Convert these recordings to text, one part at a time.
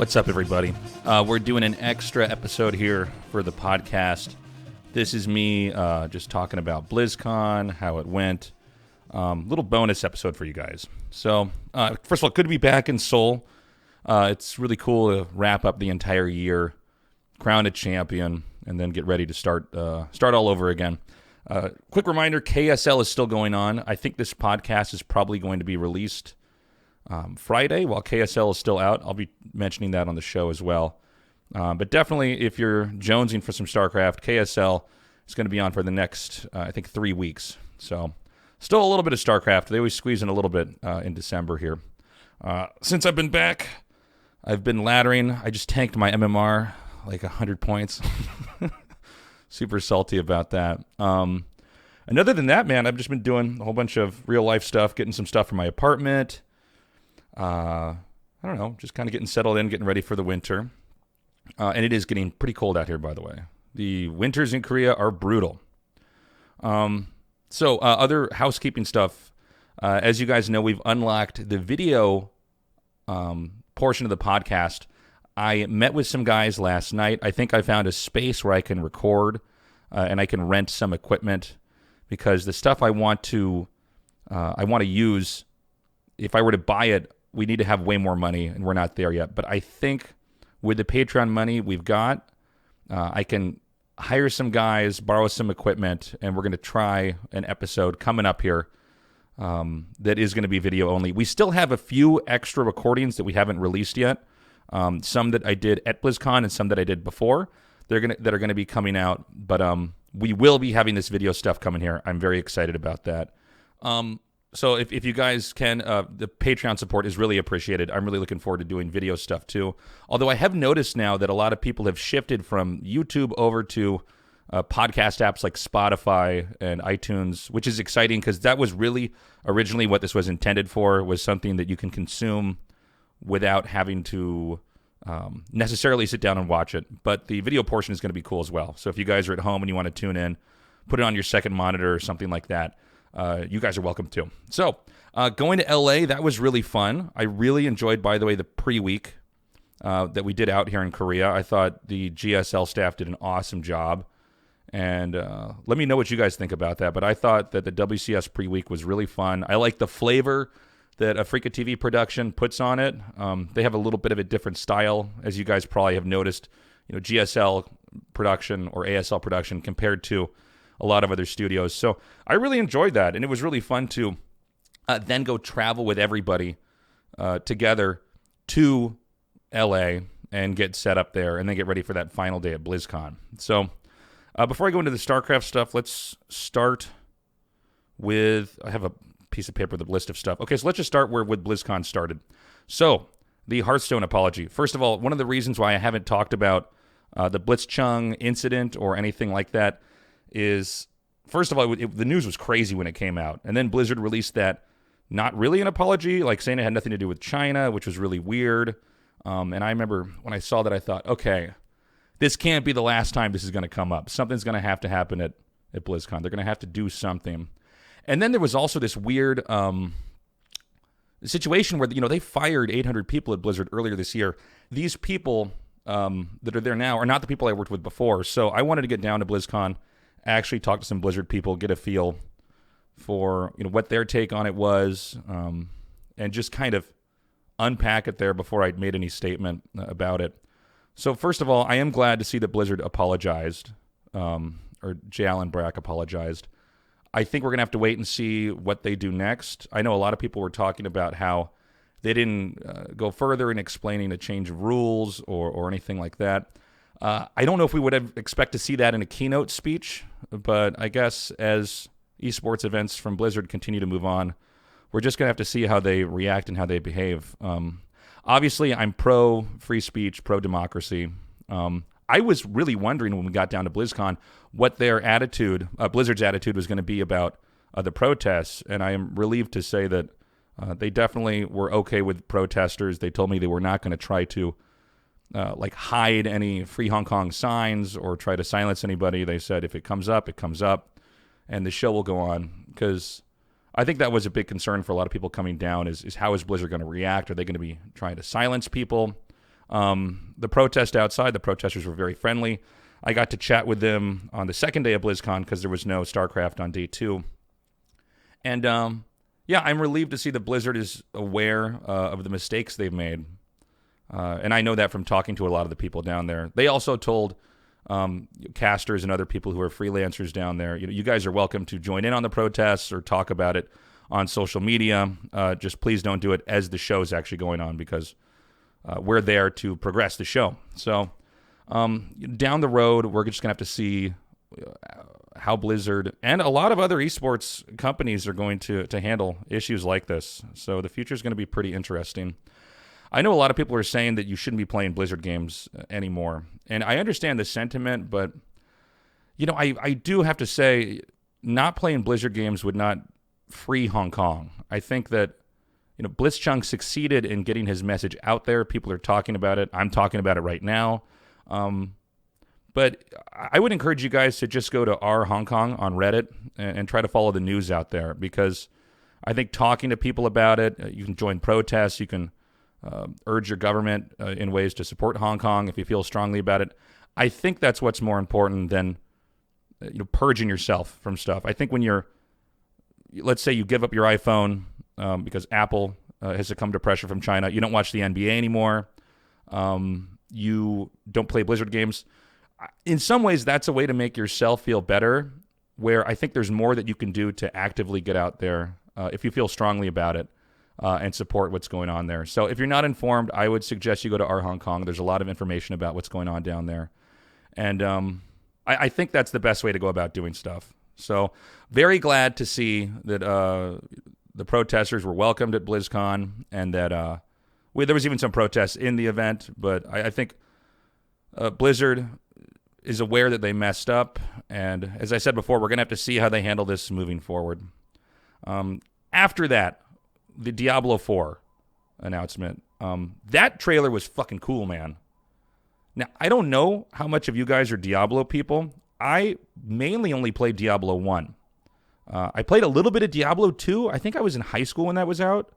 What's up, everybody? We're doing an extra episode here for the podcast. This is me just talking about BlizzCon, how it went. Little bonus episode for you guys. So, first of all, good to be back in Seoul. It's really cool to wrap up the entire year, crown a champion, and then get ready to start all over again. Quick reminder, KSL is still going on. I think this podcast is probably going to be released Friday while KSL is still out. I'll be mentioning that on the show as well. But definitely, if you're jonesing for some StarCraft, KSL is going to be on for the next, I think, 3 weeks. So still a little bit of StarCraft. They always squeeze in a little bit in December here. Since I've been back, I've been laddering. I just tanked my MMR like 100 points. Super salty about that. And other than that, man, I've just been doing a whole bunch of real-life stuff, getting some stuff from my apartment. I don't know, just kind of getting settled in, getting ready for the winter. And it is getting pretty cold out here, by the way. The winters in Korea are brutal. So other housekeeping stuff. As you guys know, we've unlocked the video portion of the podcast. I met with some guys last night. I think I found a space where I can record and I can rent some equipment because the stuff I want to use, if I were to buy it, we need to have way more money, and we're not there yet. But I think with the Patreon money we've got, I can hire some guys, borrow some equipment, and we're going to try an episode coming up here that is going to be video only. We still have a few extra recordings that we haven't released yet. Some that I did at BlizzCon and some that I did before. That are going to be coming out. But we will be having this video stuff coming here. I'm very excited about that. So if you guys can, the Patreon support is really appreciated. I'm really looking forward to doing video stuff too. Although I have noticed now that a lot of people have shifted from YouTube over to podcast apps like Spotify and iTunes, which is exciting because that was really originally what this was intended for, was something that you can consume without having to necessarily sit down and watch it. But the video portion is going to be cool as well. So if you guys are at home and you want to tune in, put it on your second monitor or something like that, you guys are welcome too. So going to LA, that was really fun. I really enjoyed, by the way, the pre-week that we did out here in Korea. I thought the GSL staff did an awesome job. And let me know what you guys think about that. But I thought that the WCS pre-week was really fun. I like the flavor that Africa TV production puts on it. They have a little bit of a different style, as you guys probably have noticed. You know, GSL production or ASL production compared to a lot of other studios. So I really enjoyed that, and it was really fun to then go travel with everybody together to LA and get set up there and then get ready for that final day at BlizzCon. So before I go into the StarCraft stuff, let's start with, I have a piece of paper with a list of stuff. Okay, so let's just start with BlizzCon started. So the Hearthstone apology. First of all, one of the reasons why I haven't talked about the Blitzchung incident or anything like that is, first of all, the news was crazy when it came out. And then Blizzard released that, not really an apology, like saying it had nothing to do with China, which was really weird. And I remember when I saw that, I thought, okay, this can't be the last time this is going to come up. Something's going to have to happen at BlizzCon. They're going to have to do something. And then there was also this weird situation where, you know, they fired 800 people at Blizzard earlier this year. These people that are there now are not the people I worked with before. So I wanted to get down to BlizzCon, actually talk to some Blizzard people, get a feel for, you know, what their take on it was, and just kind of unpack it there before I'd made any statement about it. So first of all, I am glad to see that Blizzard apologized, or J. Allen Brack apologized. I think we're going to have to wait and see what they do next. I know a lot of people were talking about how they didn't go further in explaining a change of rules or anything like that. I don't know if we would expect to see that in a keynote speech, but I guess as esports events from Blizzard continue to move on, we're just going to have to see how they react and how they behave. Obviously, I'm pro-free speech, pro-democracy. I was really wondering when we got down to BlizzCon what their attitude, Blizzard's attitude, was going to be about the protests, and I am relieved to say that they definitely were okay with protesters. They told me they were not going to try to hide any Free Hong Kong signs or try to silence anybody. They said if it comes up, it comes up, and the show will go on. Because I think that was a big concern for a lot of people coming down is how is Blizzard going to react? Are they going to be trying to silence people? The protest outside, the protesters were very friendly. I got to chat with them on the second day of BlizzCon because there was no StarCraft on day 2. And yeah, I'm relieved to see that Blizzard is aware of the mistakes they've made. And I know that from talking to a lot of the people down there. They also told casters and other people who are freelancers down there, you guys are welcome to join in on the protests or talk about it on social media. Just please don't do it as the show is actually going on, because we're there to progress the show. So down the road, we're just going to have to see how Blizzard and a lot of other esports companies are going to handle issues like this. So the future is going to be pretty interesting. I know a lot of people are saying that you shouldn't be playing Blizzard games anymore. And I understand the sentiment, but, I do have to say, not playing Blizzard games would not free Hong Kong. I think that, Blitzchung succeeded in getting his message out there. People are talking about it. I'm talking about it right now. But I would encourage you guys to just go to our Hong Kong on Reddit and try to follow the news out there, because I think talking to people about it, you can join protests, you can urge your government in ways to support Hong Kong if you feel strongly about it. I think that's what's more important than purging yourself from stuff. I think when let's say you give up your iPhone because Apple has succumbed to pressure from China, you don't watch the NBA anymore, you don't play Blizzard games. In some ways, that's a way to make yourself feel better, where I think there's more that you can do to actively get out there if you feel strongly about it. And support what's going on there. So if you're not informed, I would suggest you go to our Hong Kong. There's a lot of information about what's going on down there. And I think that's the best way to go about doing stuff. So very glad to see that the protesters were welcomed at BlizzCon, and that there was even some protests in the event. But I think Blizzard is aware that they messed up. And as I said before, we're going to have to see how they handle this moving forward. After that, the Diablo 4 announcement. That trailer was fucking cool, man. Now, I don't know how much of you guys are Diablo people. I mainly only played Diablo 1. I played a little bit of Diablo 2. I think I was in high school when that was out.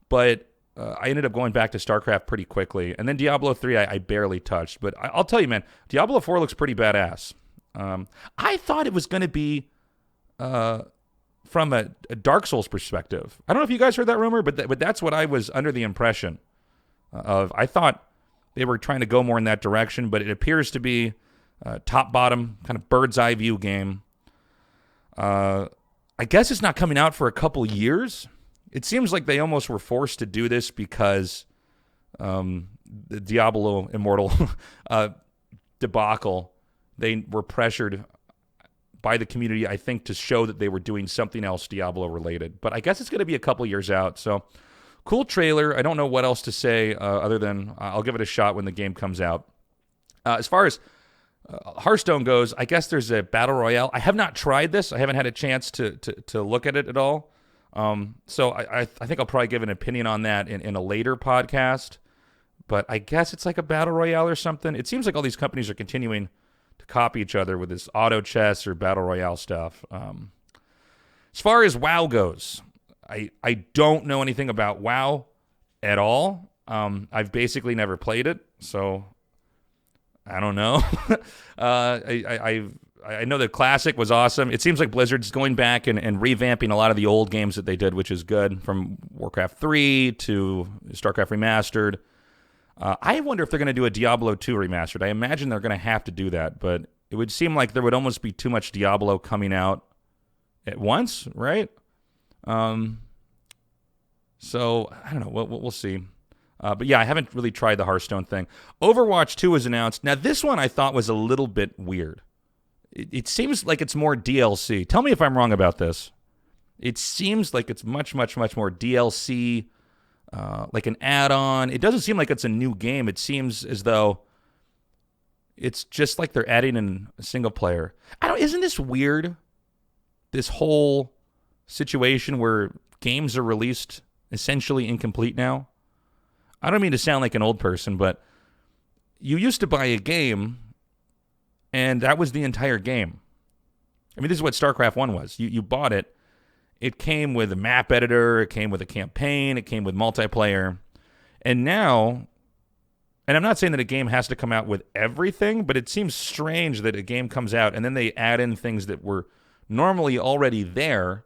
But I ended up going back to StarCraft pretty quickly. And then Diablo 3, I barely touched. But I'll tell you, man, Diablo 4 looks pretty badass. I thought it was going to be from a Dark Souls perspective. I don't know if you guys heard that rumor, but that's what I was under the impression of. I thought they were trying to go more in that direction, but it appears to be a top-bottom kind of bird's-eye view game. I guess it's not coming out for a couple years. It seems like they almost were forced to do this because the Diablo Immortal debacle, they were pressured by the community, I think, to show that they were doing something else Diablo-related. But I guess it's going to be a couple years out. So, cool trailer. I don't know what else to say other than I'll give it a shot when the game comes out. As far as Hearthstone goes, I guess there's a Battle Royale. I have not tried this. I haven't had a chance to look at it at all. So I think I'll probably give an opinion on that in a later podcast. But I guess it's like a Battle Royale or something. It seems like all these companies are continuing to copy each other with this auto chess or Battle Royale stuff. As far as WoW goes, I don't know anything about WoW at all. I've basically never played it, so I don't know. I know the Classic was awesome. It seems like Blizzard's going back and revamping a lot of the old games that they did, which is good, from Warcraft 3 to StarCraft Remastered. I wonder if they're going to do a Diablo 2 remastered. I imagine they're going to have to do that, but it would seem like there would almost be too much Diablo coming out at once, right? So, I don't know. We'll see. But yeah, I haven't really tried the Hearthstone thing. Overwatch 2 was announced. Now, this one I thought was a little bit weird. It seems like it's more DLC. Tell me if I'm wrong about this. It seems like it's much, much, much more DLC, like an add-on. It doesn't seem like it's a new game. It seems as though it's just like they're adding in a single player. Isn't this weird? This whole situation where games are released essentially incomplete now. I don't mean to sound like an old person, but you used to buy a game and that was the entire game. I mean, this is what StarCraft 1 was. You bought it. It came with a map editor. It came with a campaign. It came with multiplayer. And now, And I'm not saying that a game has to come out with everything, but it seems strange that a game comes out and then they add in things that were normally already there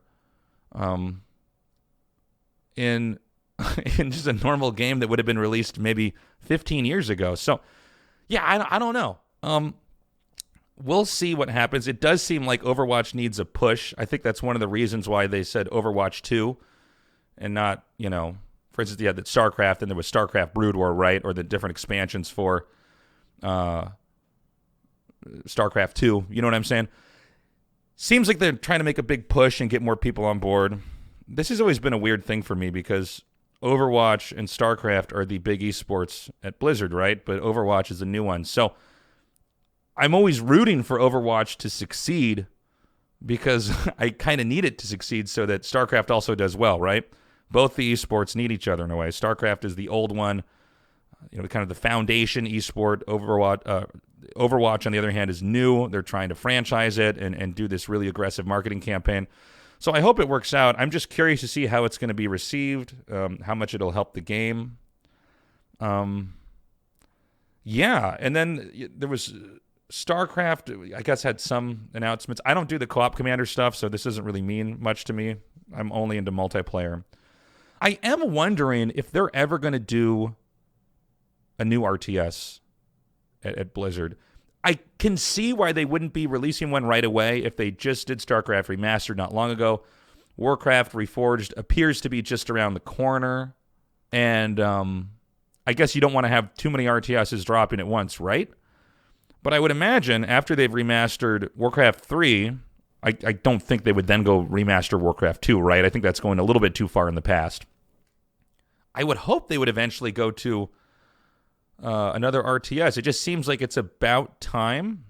in in just a normal game that would have been released maybe 15 years ago. So, yeah, I don't know. We'll see what happens. It does seem like Overwatch needs a push. I think that's one of the reasons why they said Overwatch 2 and not, for instance, you had the StarCraft and there was StarCraft Brood War, right? Or the different expansions for StarCraft 2. You know what I'm saying? Seems like they're trying to make a big push and get more people on board. This has always been a weird thing for me because Overwatch and StarCraft are the big esports at Blizzard, right? But Overwatch is a new one. So I'm always rooting for Overwatch to succeed because I kind of need it to succeed so that StarCraft also does well, right? Both the esports need each other in a way. StarCraft is the old one, kind of the foundation esport. Overwatch, on the other hand, is new. They're trying to franchise it and do this really aggressive marketing campaign. So I hope it works out. I'm just curious to see how it's going to be received, how much it'll help the game. Yeah, and then there was StarCraft, I guess, had some announcements. I don't do the co-op commander stuff, so this doesn't really mean much to me. I'm only into multiplayer. I am wondering if they're ever going to do a new RTS at Blizzard. I can see why they wouldn't be releasing one right away if they just did StarCraft Remastered not long ago. Warcraft Reforged appears to be just around the corner. And I guess you don't want to have too many RTSs dropping at once, right? But I would imagine after they've remastered Warcraft 3, I don't think they would then go remaster Warcraft 2, right? I think that's going a little bit too far in the past. I would hope they would eventually go to another RTS. It just seems like it's about time.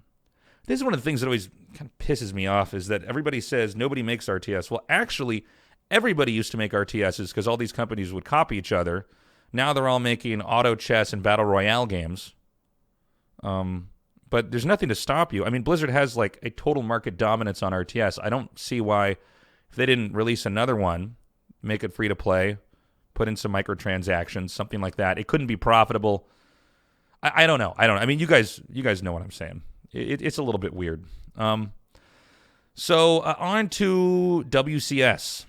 This is one of the things that always kind of pisses me off is that everybody says nobody makes RTS. Well, actually, everybody used to make RTSs because all these companies would copy each other. Now they're all making auto chess and battle royale games. But there's nothing to stop you. I mean, Blizzard has like a total market dominance on RTS. I don't see why, if they didn't release another one, make it free to play, put in some microtransactions, something like that. It couldn't be profitable. I don't know. I mean, you guys know what I'm saying. It's a little bit weird. So on to WCS.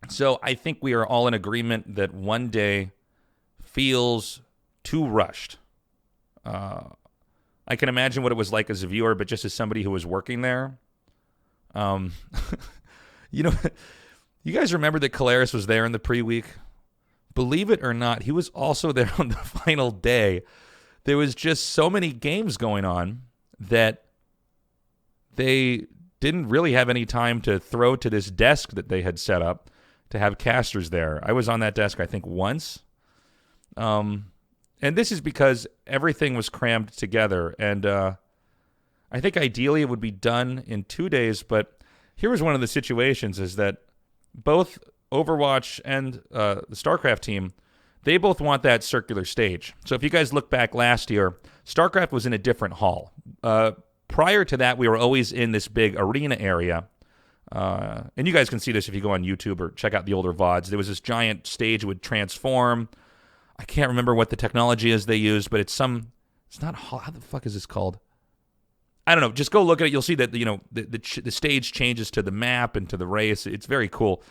So I think we are all in agreement that one day feels too rushed. I can imagine what it was like as a viewer, but just as somebody who was working there. You guys remember that Kalaris was there in the pre-week? Believe it or not, he was also there on the final day. There was just so many games going on that they didn't really have any time to throw to this desk that they had set up to have casters there. I was on that desk, I think, once. And this is because everything was crammed together. And I think ideally it would be done in 2 days. But here was one of the situations is that both Overwatch and the StarCraft team, they both want that circular stage. So if you guys look back last year, StarCraft was in a different hall. Prior to that, we were always in this big arena area. And you guys can see this if you go on YouTube or check out the older VODs. There was this giant stage that would transform. I can't remember what the technology is they used, but it's not hall. How the fuck is this called? I don't know. Just go look at it. You'll see that, the stage changes to the map and to the race. It's very cool.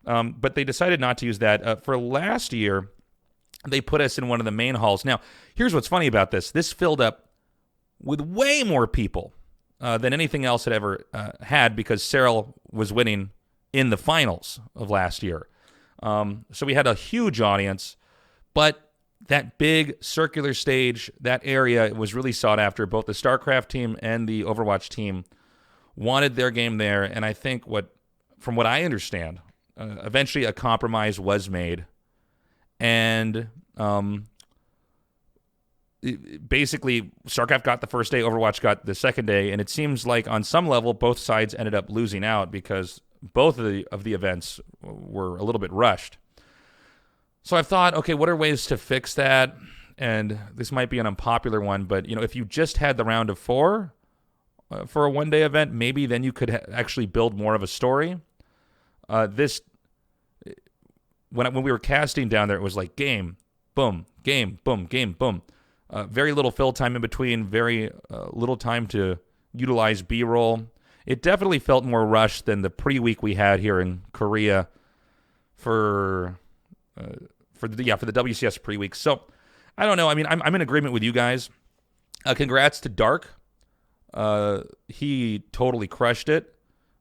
But they decided not to use that. For last year, they put us in one of the main halls. Now, here's what's funny about this. This filled up with way more people than anything else had ever had because Cyril was winning in the finals of last year. So we had a huge audience, but that big circular stage, that area was really sought after. Both the StarCraft team and the Overwatch team wanted their game there, and I think from what I understand, eventually a compromise was made, and basically StarCraft got the first day, Overwatch got the second day, and it seems like on some level both sides ended up losing out because both of the events were a little bit rushed. So I've thought, okay, what are ways to fix that? And this might be an unpopular one, but if you just had the round of 4 for a one-day event, maybe then you could actually build more of a story. When we were casting down there, it was like game, boom, game, boom, game, boom. Very little fill time in between, very little time to utilize B-roll. It definitely felt more rushed than the pre-week we had here in Korea for the WCS pre-week. So I don't know. I mean, I'm in agreement with you guys. Congrats to Dark. He totally crushed it.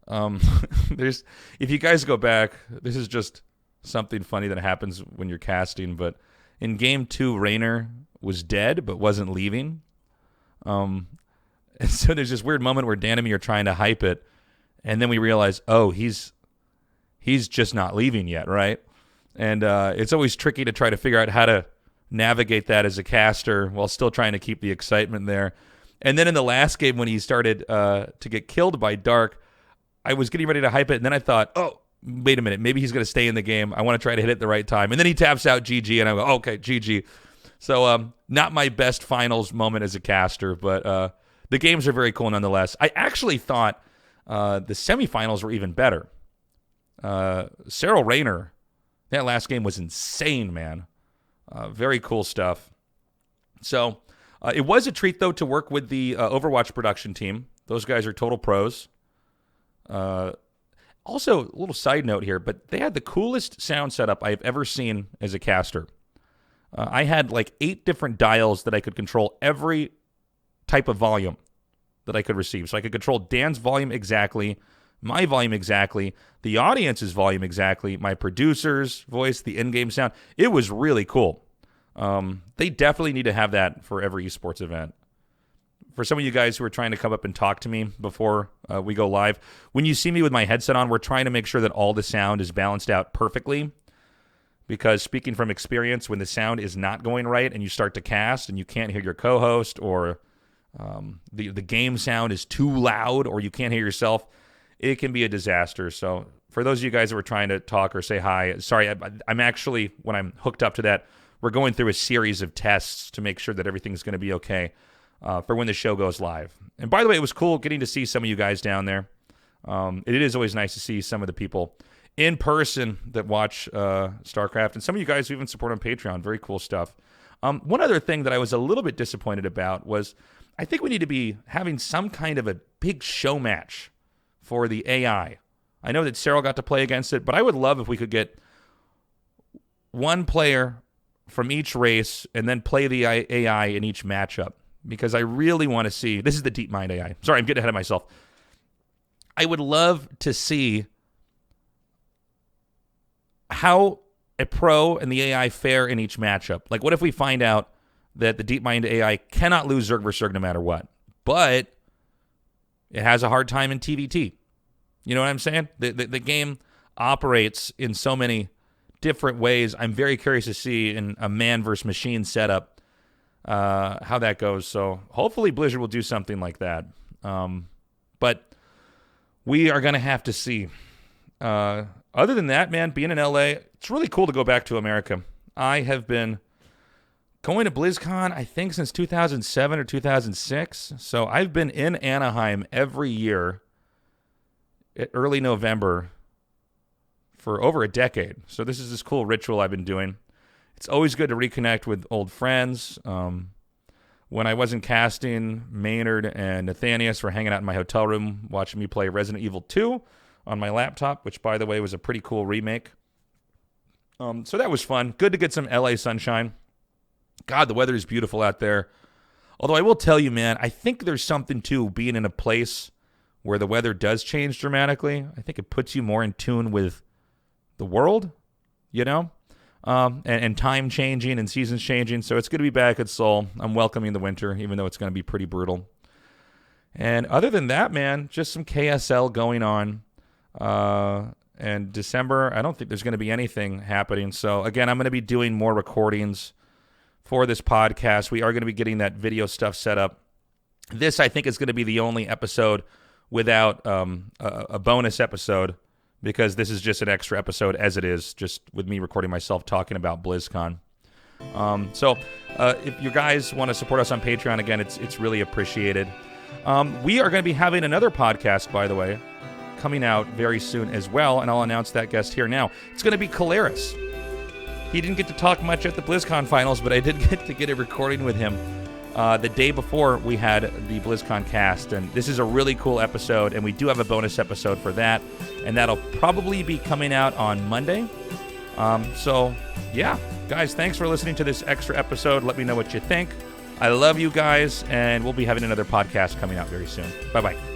If you guys go back, this is just something funny that happens when you're casting. But in Game 2, Raynor was dead but wasn't leaving. And so there's this weird moment where Dan and me are trying to hype it, and then we realize, oh, he's just not leaving yet, right? And it's always tricky to try to figure out how to navigate that as a caster while still trying to keep the excitement there. And then in the last game when he started to get killed by Dark, I was getting ready to hype it, and then I thought, oh, wait a minute, maybe he's going to stay in the game. I want to try to hit it at the right time. And then he taps out GG, and I go, okay, GG. So not my best finals moment as a caster, but the games are very cool nonetheless. I actually thought the semifinals were even better. Cyril Raynor, that last game was insane, man. Very cool stuff. So it was a treat, though, to work with the Overwatch production team. Those guys are total pros. Also, a little side note here, but they had the coolest sound setup I've ever seen as a caster. I had like 8 different dials that I could control every type of volume that I could receive. So I could control Dan's volume exactly, my volume exactly, the audience's volume exactly, my producer's voice, the in-game sound. It was really cool. They definitely need to have that for every esports event. For some of you guys who are trying to come up and talk to me before we go live, when you see me with my headset on, we're trying to make sure that all the sound is balanced out perfectly. Because speaking from experience, when the sound is not going right and you start to cast and you can't hear your co-host, or the game sound is too loud, or you can't hear yourself, it can be a disaster. So for those of you guys that were trying to talk or say hi, sorry, I'm actually, when I'm hooked up to that, we're going through a series of tests to make sure that everything's going to be okay for when the show goes live. And by the way, it was cool getting to see some of you guys down there. It is always nice to see some of the people in person that watch StarCraft, and some of you guys who even support on Patreon. Very cool stuff. One other thing that I was a little bit disappointed about was I think we need to be having some kind of a big show match for the AI. I know that Cyril got to play against it, but I would love if we could get one player from each race and then play the AI in each matchup, because I really want to see. This is the DeepMind AI. Sorry, I'm getting ahead of myself. I would love to see how a pro and the AI fare in each matchup. Like, what if we find out that the DeepMind AI cannot lose Zerg versus Zerg no matter what, but it has a hard time in TVT? You know what I'm saying? The game operates in so many different ways. I'm very curious to see in a man versus machine setup how that goes. So hopefully Blizzard will do something like that. But we are going to have to see. Other than that, man, being in LA, it's really cool to go back to America. I have been going to BlizzCon, I think, since 2007 or 2006. So I've been in Anaheim every year at early November for over a decade. So this is this cool ritual I've been doing. It's always good to reconnect with old friends. When I wasn't casting, Maynard and Nathanius were hanging out in my hotel room watching me play Resident Evil 2 on my laptop, which, by the way, was a pretty cool remake. So that was fun. Good to get some LA sunshine. God, the weather is beautiful out there. Although I will tell you, man, I think there's something to being in a place where the weather does change dramatically. I think it puts you more in tune with the world, you know, and time changing and seasons changing. So it's good to be back at Seoul. I'm welcoming the winter, even though it's going to be pretty brutal. And other than that, man, just some KSL going on. And December, I don't think there's going to be anything happening. So again, I'm going to be doing more recordings for this podcast. We are going to be getting that video stuff set up. This, I think, is going to be the only episode without a bonus episode, because this is just an extra episode as it is, just with me recording myself talking about BlizzCon. So if you guys want to support us on Patreon, again, it's really appreciated. We are going to be having another podcast, by the way, coming out very soon as well, and I'll announce that guest here now. It's going to be Caleris. He didn't get to talk much at the BlizzCon finals, but I did get to get a recording with him the day before we had the BlizzCon cast, and this is a really cool episode, and we do have a bonus episode for that, and that'll probably be coming out on Monday. So, yeah, guys, thanks for listening to this extra episode. Let me know what you think. I love you guys, and we'll be having another podcast coming out very soon. Bye-bye.